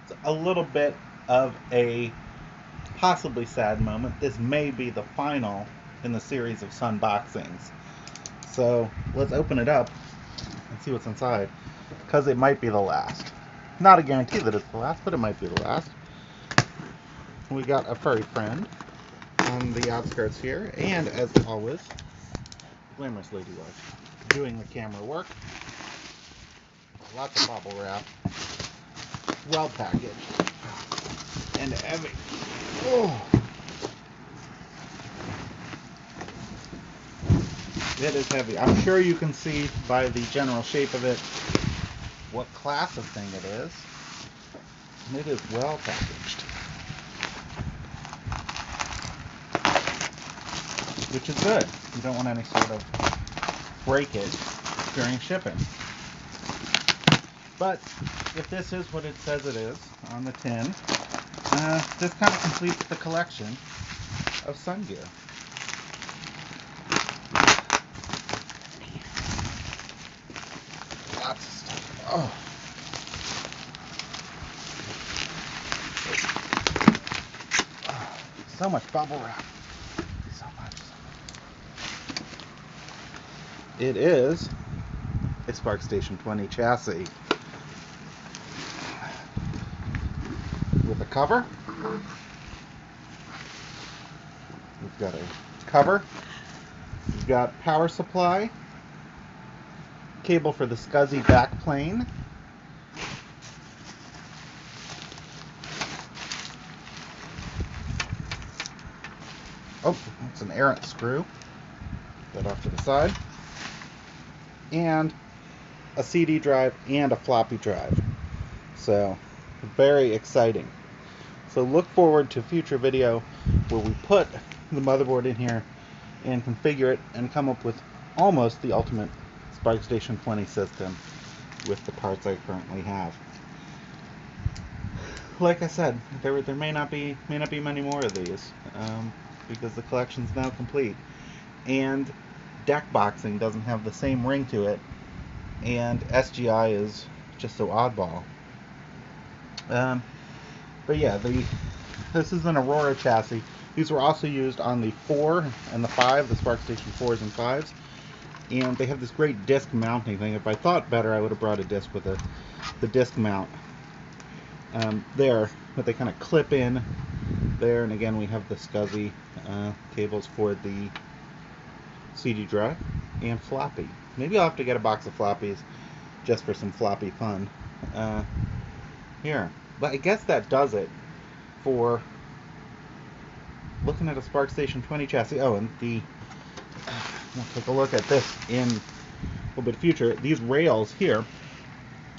It's a little bit of a possibly sad moment. This may be the final in the series of Sunboxings. So let's open it up and see what's inside, because it might be the last. Not a guarantee that it's the last, but it might be the last. We got a furry friend on the outskirts here, and as always, glamorous ladylike doing the camera work. Lots of bubble wrap, well packaged, and heavy. Oh, it is heavy. I'm sure you can see by the general shape of it what class of thing it is. And it is well packaged, which is good. You don't want any sort of breakage during shipping. But if this is what it says it is on the tin, this kind of completes the collection of sun gear. Lots of stuff. Oh. So much bubble wrap. So much. It is a Spark Station 20 chassis with a cover. We've got a cover. We've got power supply, cable for the SCSI back plane, oh, that's an errant screw. Put that off to the side. And a CD drive and a floppy drive. So, very exciting. So look forward to a future video where we put the motherboard in here and configure it and come up with almost the ultimate Spark Station 20 system with the parts I currently have. Like I said, there may not be many more of these because the collection's now complete, and deck boxing doesn't have the same ring to it, and SGI is just so oddball. But yeah, this is an Aurora chassis. These were also used on the 4 and the 5, the Spark Station 4s and 5s. And they have this great disc mounting thing. If I thought better, I would have brought a disc with the disc mount there. But they kind of clip in there. And again, we have the SCSI cables for the CD drive and floppy. Maybe I'll have to get a box of floppies just for some floppy fun here. But I guess that does it for looking at a Spark Station 20 chassis. Oh, and we'll take a look at this in a little bit future. These rails here,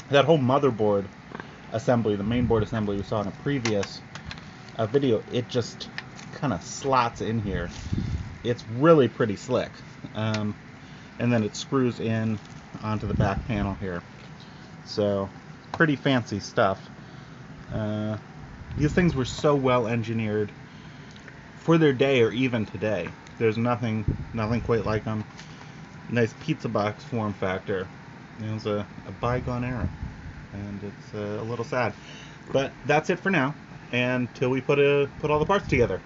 that whole motherboard assembly, the main board assembly we saw in a previous video, it just kind of slots in here. It's really pretty slick. And then it screws in onto the back panel here. So, pretty fancy stuff. These things were so well engineered for their day, or even today. There's nothing quite like them. Nice pizza box form factor. It was a bygone era, and it's a little sad. But that's it for now, until we put all the parts together.